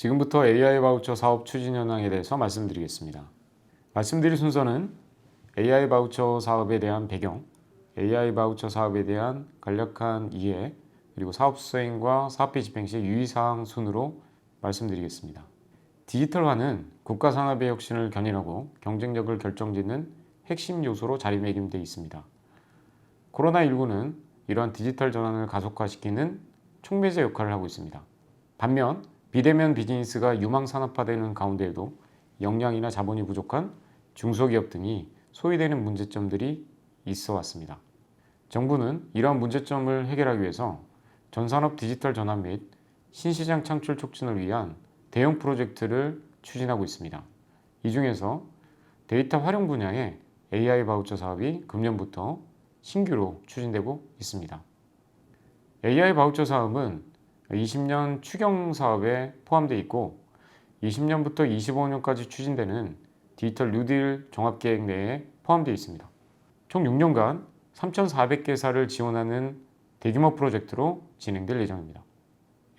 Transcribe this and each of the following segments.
지금부터 AI 바우처 사업 추진 현황에 대해서 말씀드리겠습니다. 말씀드릴 순서는 AI 바우처 사업에 대한 배경, AI 바우처 사업에 대한 간략한 이해, 그리고 사업 수행과 사업비 집행 시 유의사항 순으로 말씀드리겠습니다. 디지털화는 국가 산업의 혁신을 견인하고 경쟁력을 결정짓는 핵심 요소로 자리매김되어 있습니다. 코로나19는 이러한 디지털 전환을 가속화시키는 촉매제 역할을 하고 있습니다. 반면 비대면 비즈니스가 유망산업화되는 가운데에도 역량이나 자본이 부족한 중소기업 등이 소외되는 문제점들이 있어 왔습니다. 정부는 이러한 문제점을 해결하기 위해서 전산업 디지털 전환 및 신시장 창출 촉진을 위한 대형 프로젝트를 추진하고 있습니다. 이 중에서 데이터 활용 분야의 AI 바우처 사업이 금년부터 신규로 추진되고 있습니다. AI 바우처 사업은 20년 추경 사업에 포함되어 있고 20년부터 25년까지 추진되는 디지털 뉴딜 종합계획 내에 포함되어 있습니다. 총 6년간 3,400개사를 지원하는 대규모 프로젝트로 진행될 예정입니다.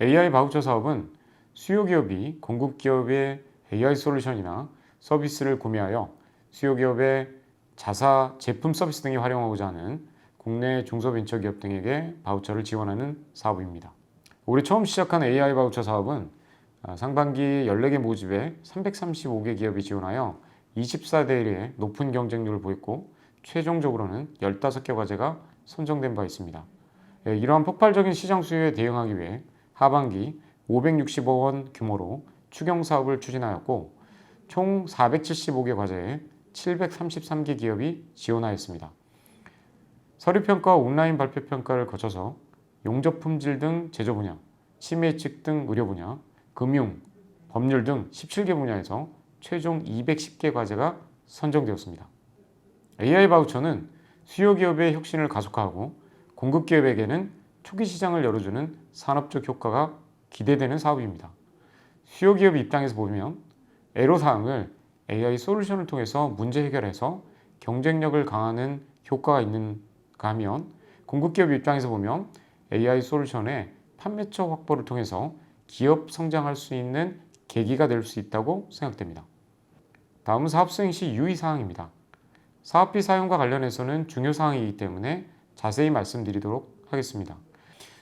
AI 바우처 사업은 수요기업이 공급기업의 AI 솔루션이나 서비스를 구매하여 수요기업의 자사, 제품 서비스 등에 활용하고자 하는 국내 중소벤처기업 등에게 바우처를 지원하는 사업입니다. 올해 처음 시작한 AI 바우처 사업은 상반기 14개 모집에 335개 기업이 지원하여 24대 1의 높은 경쟁률을 보였고 최종적으로는 15개 과제가 선정된 바 있습니다. 이러한 폭발적인 시장 수요에 대응하기 위해 하반기 560억 원 규모로 추경 사업을 추진하였고 총 475개 과제에 733개 기업이 지원하였습니다. 서류평가와 온라인 발표평가를 거쳐서 용접 품질 등 제조 분야, 침해 예측 등 의료 분야, 금융, 법률 등 17개 분야에서 최종 210개 과제가 선정되었습니다. AI 바우처는 수요 기업의 혁신을 가속화하고 공급 기업에게는 초기 시장을 열어주는 산업적 효과가 기대되는 사업입니다. 수요 기업 입장에서 보면 애로사항을 AI 솔루션을 통해서 문제 해결해서 경쟁력을 강화하는 효과가 있는가 하면 공급기업 입장에서 보면 AI 솔루션의 판매처 확보를 통해서 기업 성장할 수 있는 계기가 될 수 있다고 생각됩니다. 다음은 사업 수행 시 유의사항입니다. 사업비 사용과 관련해서는 중요사항이기 때문에 자세히 말씀드리도록 하겠습니다.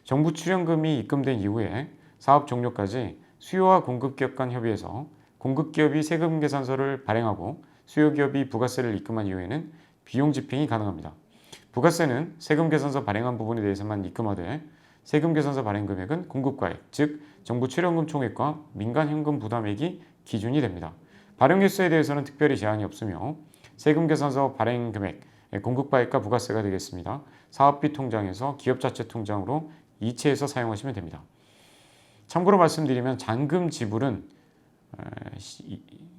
정부 출연금이 입금된 이후에 사업 종료까지 수요와 공급기업 간 협의해서 공급기업이 세금 계산서를 발행하고 수요기업이 부가세를 입금한 이후에는 비용 집행이 가능합니다. 부가세는 세금 계산서 발행한 부분에 대해서만 입금하되 세금 계산서 발행 금액은 공급가액, 즉 정부 출연금 총액과 민간 현금 부담액이 기준이 됩니다. 발행 횟수에 대해서는 특별히 제한이 없으며 세금 계산서 발행 금액, 공급가액과 부가세가 되겠습니다. 사업비 통장에서 기업자체 통장으로 이체해서 사용하시면 됩니다. 참고로 말씀드리면 잔금 지불은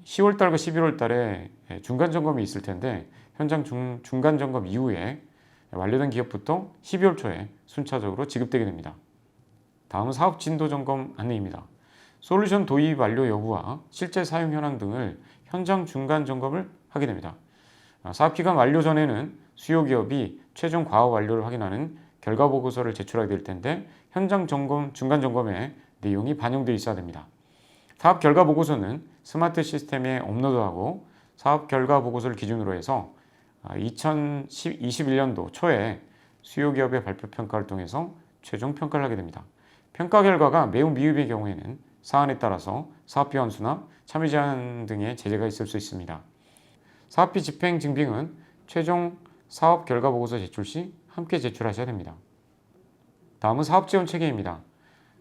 10월달과 11월달에 중간점검이 있을 텐데 현장 중간점검 이후에 완료된 기업부터 12월 초에 순차적으로 지급되게 됩니다. 다음은 사업 진도 점검 안내입니다. 솔루션 도입 완료 여부와 실제 사용 현황 등을 현장 중간 점검을 하게 됩니다. 사업기간 완료 전에는 수요 기업이 최종 과업 완료를 확인하는 결과 보고서를 제출하게 될 텐데 현장 점검, 중간 점검에 내용이 반영되어 있어야 됩니다. 사업 결과 보고서는 스마트 시스템에 업로드하고 사업 결과 보고서를 기준으로 해서 2021년도 초에 수요 기업의 발표 평가를 통해서 최종 평가를 하게 됩니다. 평가 결과가 매우 미흡의 경우에는 사안에 따라서 사업비 환수나 참여 제한 등의 제재가 있을 수 있습니다. 사업비 집행 증빙은 최종 사업 결과 보고서 제출 시 함께 제출하셔야 됩니다. 다음은 사업 지원 체계입니다.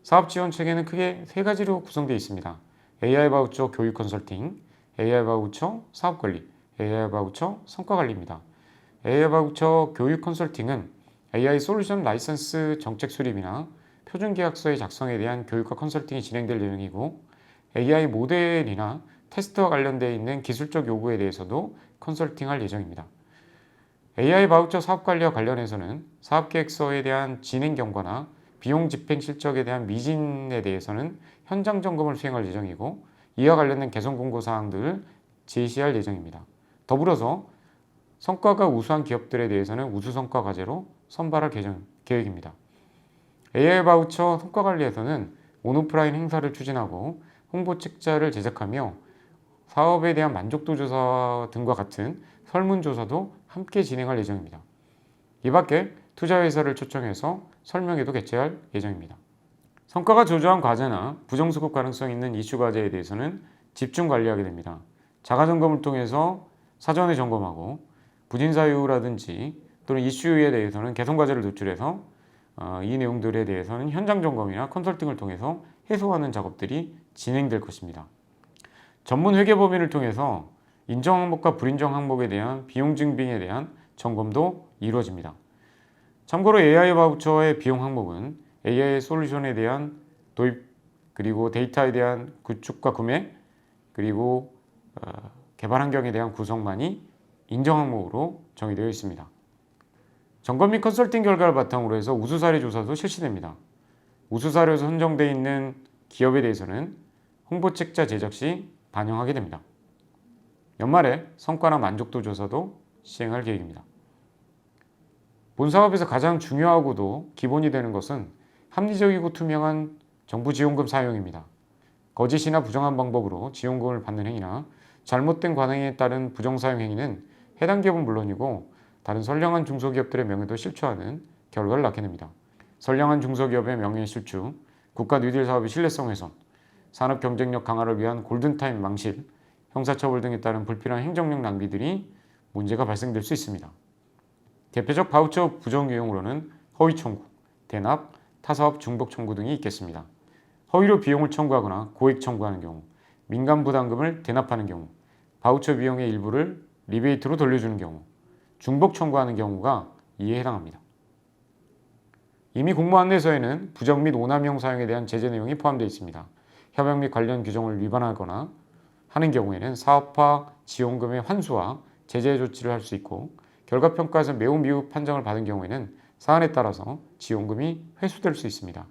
사업 지원 체계는 크게 세 가지로 구성되어 있습니다. AI 바우처 교육 컨설팅, AI 바우처 사업 관리, AI 바우처 성과 관리입니다. AI 바우처 교육 컨설팅은 AI 솔루션 라이선스 정책 수립이나 표준 계약서의 작성에 대한 교육과 컨설팅이 진행될 예정이고 AI 모델이나 테스트와 관련되어 있는 기술적 요구에 대해서도 컨설팅할 예정입니다. AI 바우처 사업 관리와 관련해서는 사업 계획서에 대한 진행 경과나 비용 집행 실적에 대한 미진에 대해서는 현장 점검을 수행할 예정이고 이와 관련된 개선 공고 사항들을 제시할 예정입니다. 더불어서 성과가 우수한 기업들에 대해서는 우수 성과 과제로 선발할 계획입니다. AI 바우처 성과 관리에서는 온오프라인 행사를 추진하고 홍보책자를 제작하며 사업에 대한 만족도 조사 등과 같은 설문조사도 함께 진행할 예정입니다. 이 밖에 투자회사를 초청해서 설명회도 개최할 예정입니다. 성과가 저조한 과제나 부정수급 가능성 있는 이슈 과제에 대해서는 집중 관리하게 됩니다. 자가점검을 통해서 사전에 점검하고 부진 사유라든지 또는 이슈에 대해서는 개선 과제를 노출해서 이 내용들에 대해서는 현장 점검이나 컨설팅을 통해서 해소하는 작업들이 진행될 것입니다. 전문 회계 법인을 통해서 인정 항목과 불인정 항목에 대한 비용 증빙에 대한 점검도 이루어집니다. 참고로 AI 바우처의 비용 항목은 AI 솔루션에 대한 도입, 그리고 데이터에 대한 구축과 구매, 그리고 개발 환경에 대한 구성만이 인정 항목으로 정의되어 있습니다. 점검 및 컨설팅 결과를 바탕으로 해서 우수 사례 조사도 실시됩니다. 우수 사례에서 선정되어 있는 기업에 대해서는 홍보책자 제작 시 반영하게 됩니다. 연말에 성과나 만족도 조사도 시행할 계획입니다. 본 사업에서 가장 중요하고도 기본이 되는 것은 합리적이고 투명한 정부 지원금 사용입니다. 거짓이나 부정한 방법으로 지원금을 받는 행위나 잘못된 관행에 따른 부정사용 행위는 해당 기업은 물론이고 다른 선량한 중소기업들의 명예도 실추하는 결과를 낳게 됩니다. 선량한 중소기업의 명예 실추, 국가 뉴딜 사업의 신뢰성 훼손, 산업 경쟁력 강화를 위한 골든타임 망실, 형사처벌 등에 따른 불필요한 행정력 낭비들이 문제가 발생될 수 있습니다. 대표적 바우처 부정 유형으로는 허위 청구, 대납, 타사업 중복 청구 등이 있겠습니다. 허위로 비용을 청구하거나 고액 청구하는 경우, 민간 부담금을 대납하는 경우, 바우처 비용의 일부를 리베이트로 돌려주는 경우, 중복 청구하는 경우가 이에 해당합니다. 이미 공모 안내서에는 부정 및 오남용 사용에 대한 제재 내용이 포함되어 있습니다. 협약 및 관련 규정을 위반하거나 하는 경우에는 사업화 지원금의 환수와 제재 조치를 할 수 있고, 결과평가에서 매우 미흡 판정을 받은 경우에는 사안에 따라서 지원금이 회수될 수 있습니다.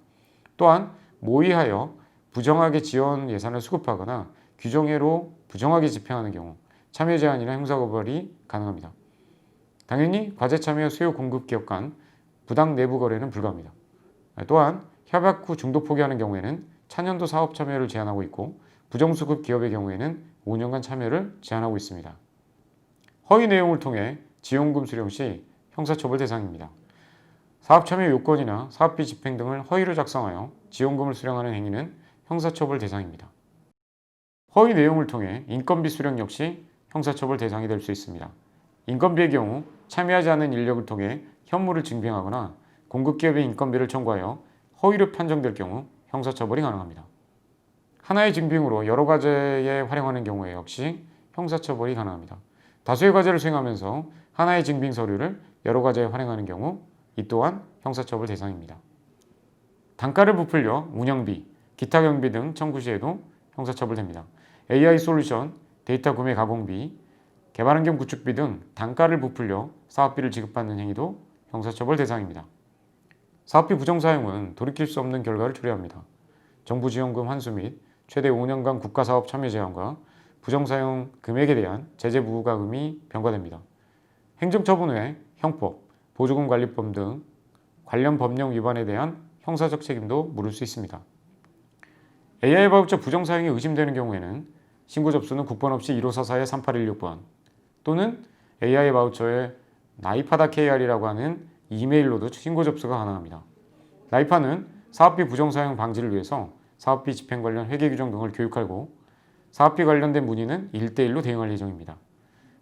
또한 모의하여 부정하게 지원 예산을 수급하거나 규정외로 부정하게 집행하는 경우 참여 제한이나 형사고발이 가능합니다. 당연히 과제 참여 수요 공급 기업 간 부당 내부 거래는 불가합니다. 또한 협약 후 중도 포기하는 경우에는 차년도 사업 참여를 제한하고 있고, 부정수급 기업의 경우에는 5년간 참여를 제한하고 있습니다. 허위 내용을 통해 지원금 수령 시 형사처벌 대상입니다. 사업 참여 요건이나 사업비 집행 등을 허위로 작성하여 지원금을 수령하는 행위는 형사처벌 대상입니다. 허위 내용을 통해 인건비 수령 역시 형사처벌 대상이 될 수 있습니다. 인건비의 경우 참여하지 않은 인력을 통해 현물을 증빙하거나 공급기업의 인건비를 청구하여 허위로 판정될 경우 형사처벌이 가능합니다. 하나의 증빙으로 여러 과제에 활용하는 경우에 역시 형사처벌이 가능합니다. 다수의 과제를 수행하면서 하나의 증빙 서류를 여러 과제에 활용하는 경우 이 또한 형사처벌 대상입니다. 단가를 부풀려 운영비, 기타 경비 등 청구 시에도 형사처벌됩니다. AI 솔루션, 데이터 구매 가공비, 개발 환경 구축비 등 단가를 부풀려 사업비를 지급받는 행위도 형사처벌 대상입니다. 사업비 부정 사용은 돌이킬 수 없는 결과를 초래합니다. 정부 지원금 환수 및 최대 5년간 국가사업 참여 제한과 부정사용 금액에 대한 제재 부과금이 병과됩니다. 행정처분 외 형법, 보조금 관리법 등 관련 법령 위반에 대한 형사적 책임도 물을 수 있습니다. AI 바우처 부정사용이 의심되는 경우에는 신고 접수는 국번 없이 1544-3816번 또는 AI 바우처의 나이파다 KR이라고 하는 이메일로도 신고 접수가 가능합니다. 나이파는 사업비 부정사용 방지를 위해서 사업비 집행 관련 회계 규정 등을 교육하고 사업비 관련된 문의는 1대1로 대응할 예정입니다.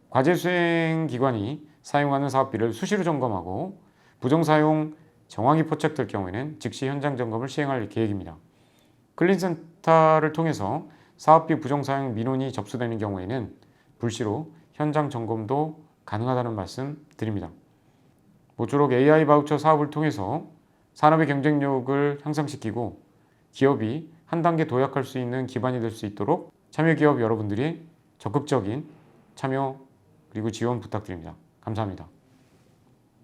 과제 수행 기관이 사용하는 사업비를 수시로 점검하고 부정사용 정황이 포착될 경우에는 즉시 현장 점검을 시행할 계획입니다. 클린센터를 통해서 사업비 부정사용 민원이 접수되는 경우에는 불시로 현장 점검도 가능하다는 말씀 드립니다. 모쪼록 AI 바우처 사업을 통해서 산업의 경쟁력을 향상시키고 기업이 한 단계 도약할 수 있는 기반이 될 수 있도록 참여기업 여러분들이 적극적인 참여 그리고 지원 부탁드립니다. 감사합니다.